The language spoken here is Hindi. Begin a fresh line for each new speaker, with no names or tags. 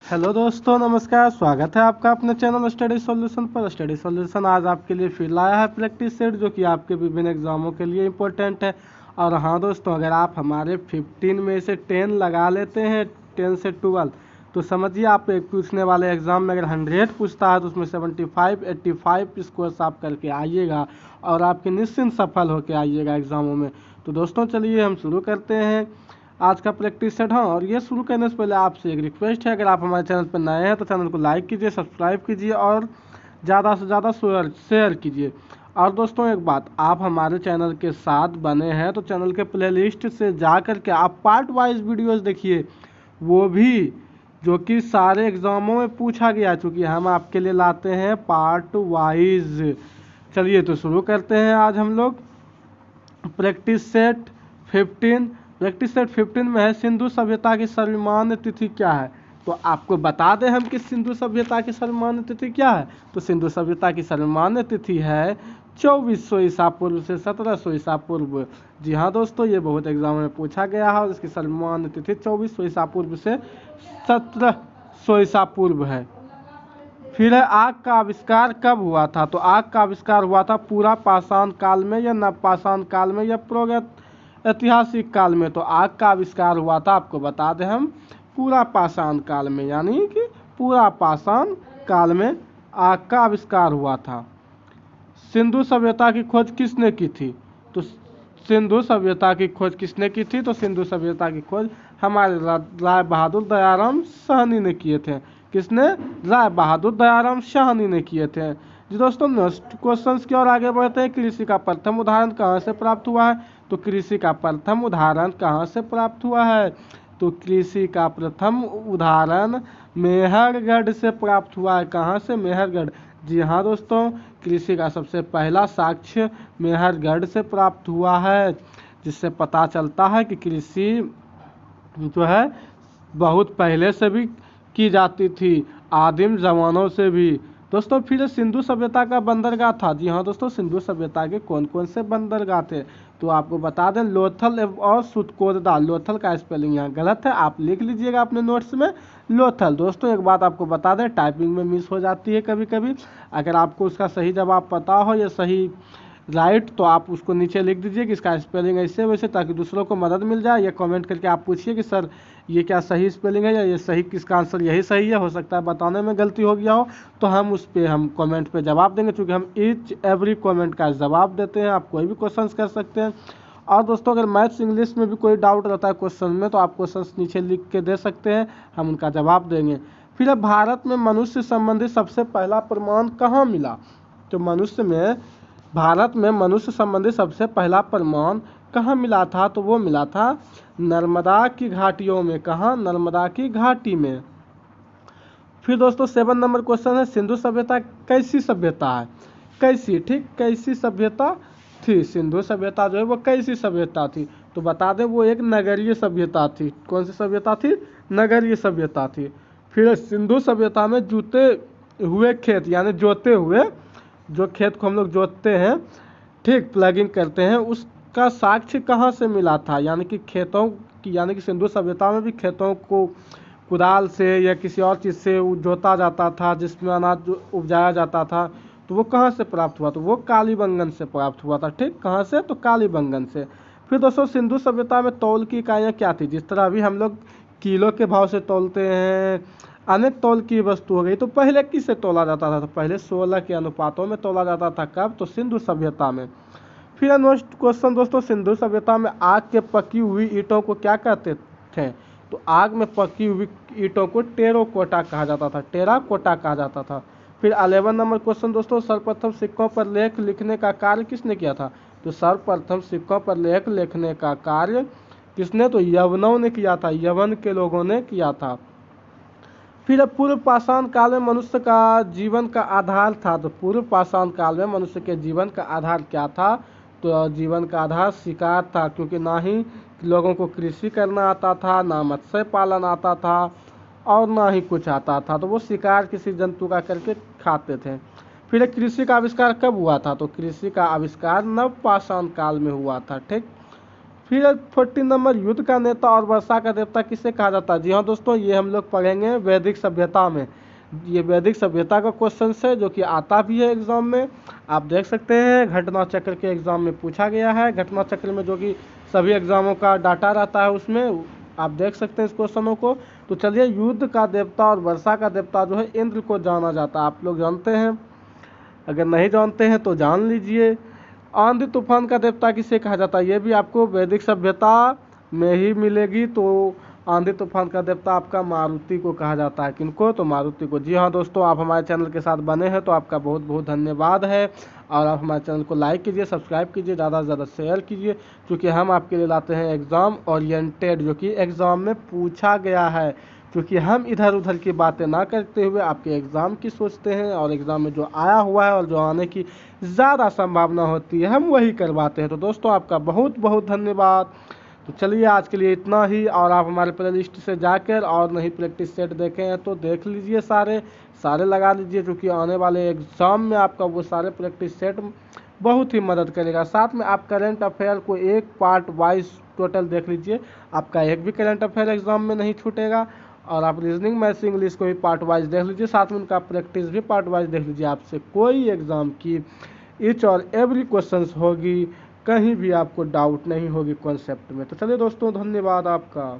हेलो दोस्तों, नमस्कार। स्वागत है आपका अपने चैनल स्टडी सॉल्यूशन पर। स्टडी सॉल्यूशन आज आपके लिए फिर लाया है प्रैक्टिस सेट, जो कि आपके विभिन्न एग्जामों के लिए इम्पोर्टेंट है। और हाँ दोस्तों, अगर आप हमारे 15 में से 10 लगा लेते हैं, 10 से 12, तो समझिए आप एक पूछने वाले एग्जाम में अगर 100 पूछता है तो उसमें 75 85 स्कोर्स आप करके आइएगा और आपके निश्चिंत सफल होकर आइएगा एग्जामों में। तो दोस्तों चलिए हम शुरू करते हैं आज का प्रैक्टिस सेट। हाँ, और ये शुरू करने से पहले आपसे एक रिक्वेस्ट है, अगर आप हमारे चैनल पर नए हैं तो चैनल को लाइक कीजिए, सब्सक्राइब कीजिए और ज़्यादा से ज़्यादा शेयर कीजिए। और दोस्तों एक बात, आप हमारे चैनल के साथ बने हैं तो चैनल के प्लेलिस्ट से जा कर के आप पार्ट वाइज वीडियोस देखिए, वो भी जो कि सारे एग्जामों में पूछा गया, चूँकि हम आपके लिए लाते हैं पार्ट वाइज। चलिए तो शुरू करते हैं आज हम लोग प्रैक्टिस सेट 15। प्रैक्टिस सेट 15 में है सिंधु सभ्यता की सर्वमान्य तिथि क्या है। तो आपको बता दें हम कि सिंधु सभ्यता की सर्वमान्य तिथि क्या है। तो सिंधु सभ्यता की सर्वमान्य तिथि है 2400 ईसा पूर्व से 1700 ईसा पूर्व। जी हाँ दोस्तों, ये बहुत एग्जाम में पूछा गया है और इसकी सर्वमान्य तिथि 2400 ईसा पूर्व से 1700 ईसा पूर्व है। फिर है आग का आविष्कार कब हुआ था। तो आग का आविष्कार हुआ था पूरा पाषाण काल में या नवपाषाण काल में या ऐतिहासिक काल में। तो आग का आविष्कार हुआ था, आपको बता दें हम, पूरा पाषाण काल में, यानी कि पूरा पाषाण काल में आग का आविष्कार हुआ था। सिंधु सभ्यता की खोज किसने की थी। तो सिंधु सभ्यता की खोज किसने की थी। तो सिंधु सभ्यता की खोज हमारे राय बहादुर दयाराम साहनी ने किए थे। किसने? राय बहादुर दयाराम साहनी ने किए थे। जी दोस्तों, नेक्स्ट क्वेश्चन की ओर आगे बढ़ते हैं। कृषि का प्रथम उदाहरण कहाँ से प्राप्त हुआ है। तो कृषि का प्रथम उदाहरण कहाँ से प्राप्त हुआ है। तो कृषि का प्रथम उदाहरण मेहरगढ़ से प्राप्त हुआ है। कहाँ से? मेहरगढ़। जी हाँ दोस्तों, कृषि का सबसे पहला साक्ष्य मेहरगढ़ से प्राप्त हुआ है, जिससे पता चलता है कि कृषि जो है बहुत पहले से भी की जाती थी, आदिम जमानों से भी। दोस्तों फिर सिंधु सभ्यता का बंदरगाह था। जी हाँ दोस्तों, सिंधु सभ्यता के कौन कौन से बंदरगाह थे। तो आपको बता दें, लोथल और सुतकोदा। लोथल का स्पेलिंग यहाँ गलत है, आप लिख लीजिएगा अपने नोट्स में लोथल। दोस्तों एक बात आपको बता दें, टाइपिंग में मिस हो जाती है कभी कभी। अगर आपको उसका सही जवाब पता हो या सही राइट, तो आप उसको नीचे लिख दीजिए कि इसका स्पेलिंग ऐसे वैसे, ताकि दूसरों को मदद मिल जाए। या कमेंट करके आप पूछिए कि सर ये क्या सही स्पेलिंग है या ये सही, किसका आंसर यही सही है। हो सकता है बताने में गलती हो गया हो, तो हम उस पर हम कमेंट पे जवाब देंगे, क्योंकि हम ईच एवरी कमेंट का जवाब देते हैं। आप कोई भी क्वेश्चन कर सकते हैं। और दोस्तों अगर मैथ्स इंग्लिश में भी कोई डाउट रहता है क्वेश्चन में, तो आप क्वेश्चन नीचे लिख के दे सकते हैं, हम उनका जवाब देंगे। फिर भारत में मनुष्य संबंधी सबसे पहला प्रमाण कहाँ मिला। तो भारत में मनुष्य संबंधी सबसे पहला प्रमाण कहाँ मिला था। तो वो मिला था नर्मदा की घाटियों में। कहाँ? नर्मदा की घाटी में। फिर दोस्तों 7 नंबर क्वेश्चन है, सिंधु सभ्यता कैसी सभ्यता है। कैसी? ठीक, कैसी सभ्यता थी। सिंधु सभ्यता जो है वो कैसी सभ्यता थी। तो बता दें वो एक नगरीय सभ्यता थी। कौन सी सभ्यता थी? नगरीय सभ्यता थी। फिर सिंधु सभ्यता में जूते हुए खेत, यानी जोते हुए, जो खेत को हम लोग जोतते हैं, ठीक, प्लगिंग करते हैं, उसका साक्ष्य कहाँ से मिला था। यानी कि खेतों की, यानी कि सिंधु सभ्यता में भी खेतों को कुदाल से या किसी और चीज़ से जोता जाता था, जिसमें अनाज उपजाया जाता था। तो वो कहाँ से प्राप्त हुआ। तो वो कालीबंगन से प्राप्त हुआ था। ठीक, कहाँ से? तो कालीबंगन से। फिर दोस्तों सिंधु सभ्यता में तौल की इकाइयाँ क्या थी। जिस तरह अभी हम लोग किलो के भाव से तौलते हैं, अनेक तौल की वस्तु हो गई, तो पहले किससे तोला जाता था। तो पहले 16 के अनुपातों में तोला जाता था। कब? तो सिंधु सभ्यता में। फिर नेक्स्ट क्वेश्चन दोस्तों, सिंधु सभ्यता में आग के पकी हुई ईंटों को क्या कहते थे। तो आग में पकी हुई ईंटों को टेराकोटा कहा जाता था। टेराकोटा कहा जाता था। फिर 11 नंबर क्वेश्चन दोस्तों, सर्वप्रथम सिक्कों पर लेख लिखने का कार्य किसने किया था। तो सर्वप्रथम सिक्कों पर लेख लिखने का कार्य किसने? तो यवनों ने किया था। यवन के लोगों ने किया था। फिर पूर्व पाषाण काल में मनुष्य का जीवन का आधार था। तो पूर्व पाषाण काल में मनुष्य के जीवन का आधार क्या था। तो जीवन का आधार शिकार था, क्योंकि ना ही लोगों को कृषि करना आता था, ना मत्स्य पालन आता था, और ना ही कुछ आता था। तो वो शिकार किसी जंतु का करके खाते थे। फिर कृषि का आविष्कार कब हुआ था। तो कृषि का आविष्कार नवपाषाण काल में हुआ था। ठीक, फिर 14 नंबर, युद्ध का नेता और वर्षा का देवता किसे कहा जाता है? जी हाँ दोस्तों, ये हम लोग पढ़ेंगे वैदिक सभ्यता में। ये वैदिक सभ्यता का क्वेश्चन है जो कि आता भी है एग्जाम में। आप देख सकते हैं घटना चक्र के एग्जाम में पूछा गया है। घटना चक्र में जो कि सभी एग्जामों का डाटा रहता है उसमें आप देख सकते हैं इस क्वेश्चनों को। तो चलिए, युद्ध का देवता और वर्षा का देवता जो है इंद्र को जाना जाता है। आप लोग जानते हैं, अगर नहीं जानते हैं तो जान लीजिए। आंधी तूफान का देवता किसे कहा जाता है? ये भी आपको वैदिक सभ्यता में ही मिलेगी। तो आंधी तूफान का देवता आपका मारुति को कहा जाता है। किनको? तो मारुति को। जी हाँ दोस्तों, आप हमारे चैनल के साथ बने हैं तो आपका बहुत बहुत धन्यवाद है। और आप हमारे चैनल को लाइक कीजिए, सब्सक्राइब कीजिए, ज़्यादा से ज़्यादा शेयर कीजिए, क्योंकि हम आपके लिए लाते हैं एग्ज़ाम ओरिएंटेड जो कि एग्ज़ाम में पूछा गया है। क्योंकि हम इधर उधर की बातें ना करते हुए आपके एग्ज़ाम की सोचते हैं, और एग्ज़ाम में जो आया हुआ है और जो आने की ज़्यादा संभावना होती है हम वही करवाते हैं। तो दोस्तों, आपका बहुत बहुत धन्यवाद। तो चलिए, आज के लिए इतना ही। और आप हमारे प्ले लिस्ट से जाकर और नहीं प्रैक्टिस सेट देखे हैं तो देख लीजिए, सारे लगा लीजिए, क्योंकि आने वाले एग्ज़ाम में आपका वो सारे प्रैक्टिस सेट बहुत ही मदद करेगा। साथ में आप करंट अफेयर को एक पार्ट वाइज टोटल देख लीजिए, आपका एक भी करंट अफेयर एग्ज़ाम में नहीं छूटेगा। और आप रीजनिंग, मैथ्स, इंग्लिश को भी पार्ट वाइज देख लीजिए, साथ में उनका प्रैक्टिस भी पार्ट वाइज देख लीजिए। आपसे कोई एग्ज़ाम की ईच और एवरी क्वेश्चंस होगी, कहीं भी आपको डाउट नहीं होगी कॉन्सेप्ट में। तो चलिए दोस्तों, धन्यवाद आपका।